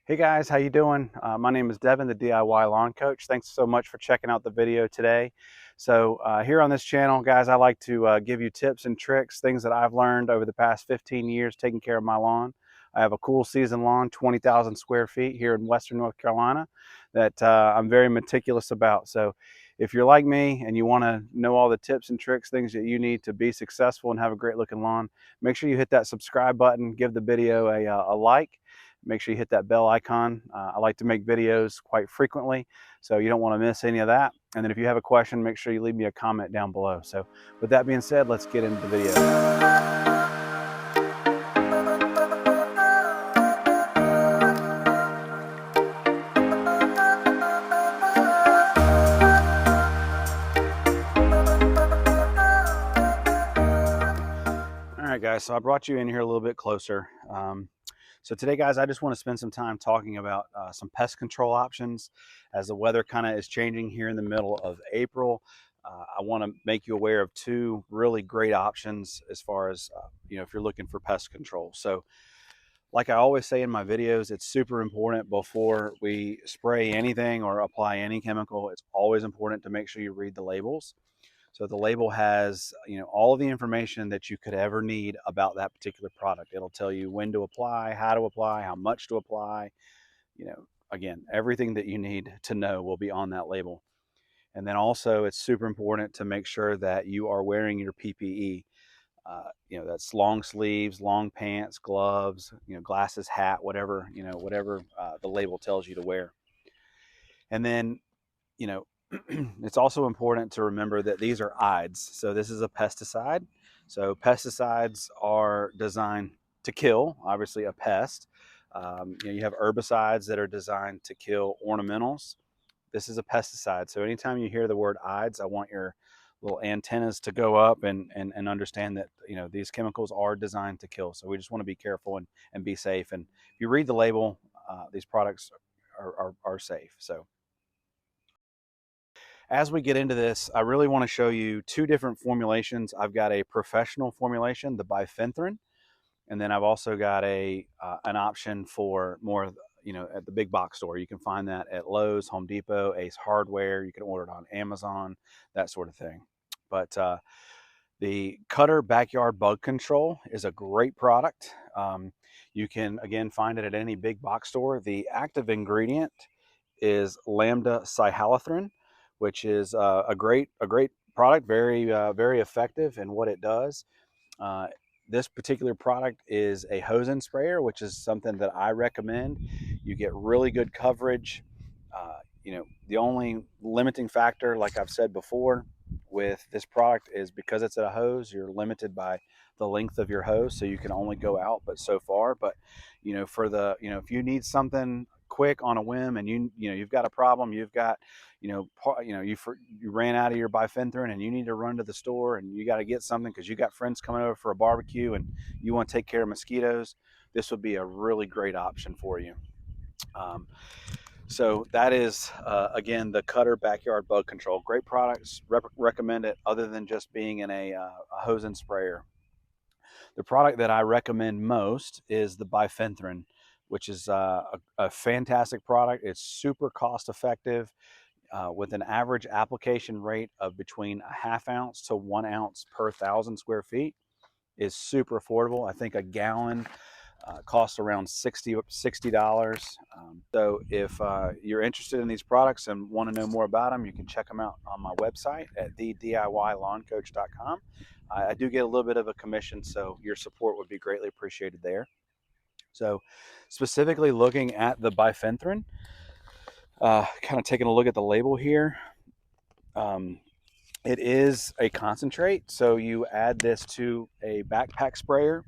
Hey guys, how you doing? My name is Devin, the DIY Lawn Coach. Thanks so much for checking out the video today. Here on this channel, guys, I like to give you tips and tricks, things that I've learned over the past 15 years taking care of my lawn. I have a cool season lawn, 20,000 square feet here in Western North Carolina that I'm very meticulous about. So if you're like me and you want to know all the tips and tricks, things that you need to be successful and have a great looking lawn, make sure you hit that subscribe button, give the video a like. Make sure you hit that bell icon. I like to make videos quite frequently, so you don't want to miss any of that. And then if you have a question, make sure you leave me a comment down below. So with that being said, let's get into the video. All right, guys, so I brought you in here a little bit closer. So today, guys, I just want to spend some time talking about some pest control options as the weather kind of is changing here in the middle of April. I want to make you aware of two really great options as far as, if you're looking for pest control. So like I always say in my videos, it's super important before we spray anything or apply any chemical. It's always important to make sure you read the labels. So the label has, all of the information that you could ever need about that particular product. It'll tell you when to apply, how much to apply. Again, everything that you need to know will be on that label. And then also it's super important to make sure that you are wearing your PPE. That's long sleeves, long pants, gloves, glasses, hat, whatever, whatever the label tells you to wear. And then, you know, it's also important to remember that these are IDs. So this is a pesticide. So pesticides are designed to kill, obviously, a pest. You have herbicides that are designed to kill ornamentals. This is a pesticide. So anytime you hear the word IDs, I want your little antennas to go up and understand that these chemicals are designed to kill. So we just want to be careful and be safe. And if you read the label, these products are safe. So as we get into this, I really want to show you two different formulations. I've got a professional formulation, the bifenthrin, and then I've also got an option for more, at the big box store. You can find that at Lowe's, Home Depot, Ace Hardware. You can order it on Amazon, that sort of thing. But the Cutter Backyard Bug Control is a great product. You can, again, find it at any big box store. The active ingredient is lambda cyhalothrin, which is a great product, very effective in what it does. Uh, this particular product is a hose-in sprayer, which is something that I recommend. You get really good coverage. The only limiting factor, like I've said before, with this product is because it's a hose, you're limited by the length of your hose, so you can only go out but so far. But if you need something quick on a whim and you've got a problem, you've got you ran out of your bifenthrin and you need to run to the store and you got to get something because you got friends coming over for a barbecue and you want to take care of mosquitoes, this would be a really great option for you. So that is, again, the Cutter Backyard Bug Control. Great products, recommend it other than just being in a hose and sprayer. The product that I recommend most is the bifenthrin, which is a fantastic product. It's super cost effective with an average application rate of between a ½ ounce to 1 ounce per 1,000 square feet. Is super affordable. I think a gallon costs around $60. So if you're interested in these products and want to know more about them, you can check them out on my website at thediylawncoach.com. I do get a little bit of a commission, so your support would be greatly appreciated there. So specifically looking at the bifenthrin, kind of taking a look at the label here. It is a concentrate, so you add this to a backpack sprayer,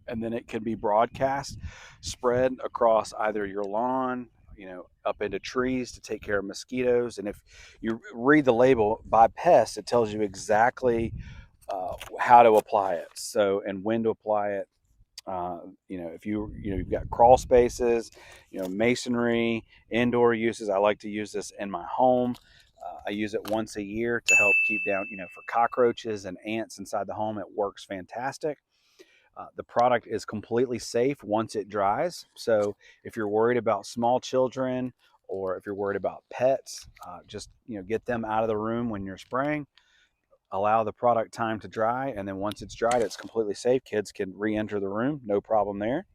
and then it can be broadcast, spread across either your lawn, up into trees to take care of mosquitoes. And if you read the label by Pest, it tells you exactly how to apply it, and when to apply it. If you've got crawl spaces, masonry, indoor uses. I like to use this in my home. I use it once a year to help keep down, for cockroaches and ants inside the home. It works fantastic. The product is completely safe once it dries. So if you're worried about small children or if you're worried about pets, just get them out of the room when you're spraying. Allow the product time to dry, and then once it's dried, it's completely safe. Kids can re-enter the room, no problem there.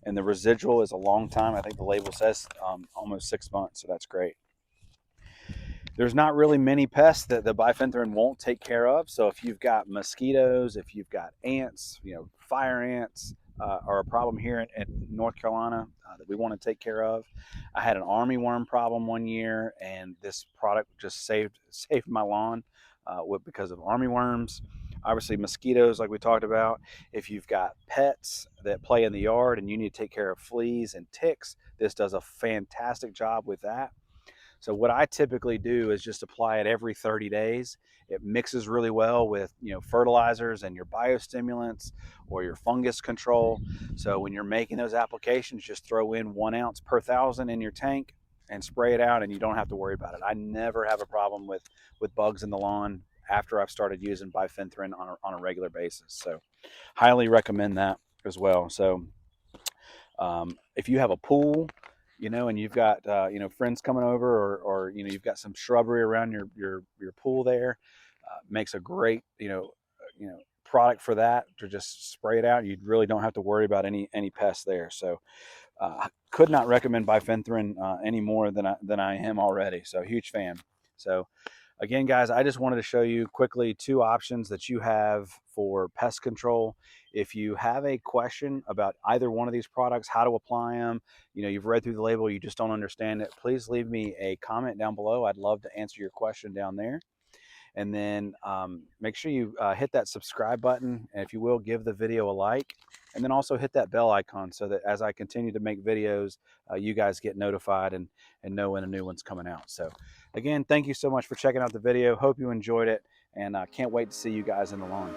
And the residual is a long time. I think the label says almost 6 months, so that's great. There's not really many pests that the bifenthrin won't take care of. So if you've got mosquitoes, if you've got ants, fire ants are a problem here in North Carolina that we want to take care of. I had an armyworm problem one year, and this product just saved my lawn because of armyworms. Obviously, mosquitoes, like we talked about. If you've got pets that play in the yard and you need to take care of fleas and ticks, this does a fantastic job with that. So what I typically do is just apply it every 30 days. It mixes really well with fertilizers and your biostimulants or your fungus control. So when you're making those applications, just throw in 1 ounce per 1,000 in your tank and spray it out, and you don't have to worry about it. I never have a problem with bugs in the lawn after I've started using bifenthrin on a regular basis. So highly recommend that as well. So if you have a pool, and you've got friends coming over, or you've got some shrubbery around your pool there, makes a great product for that to just spray it out. You really don't have to worry about any pests there. So could not recommend bifenthrin any more than I am already. So huge fan. So again, guys, I just wanted to show you quickly 2 options that you have for pest control. If you have a question about either one of these products, how to apply them, you've read through the label, you just don't understand it, please leave me a comment down below. I'd love to answer your question down there. And then make sure you hit that subscribe button, and if you will, give the video a like, and then also hit that bell icon so that as I continue to make videos, you guys get notified and know when a new one's coming out. So again, thank you so much for checking out the video. Hope you enjoyed it, and can't wait to see you guys in the lawn.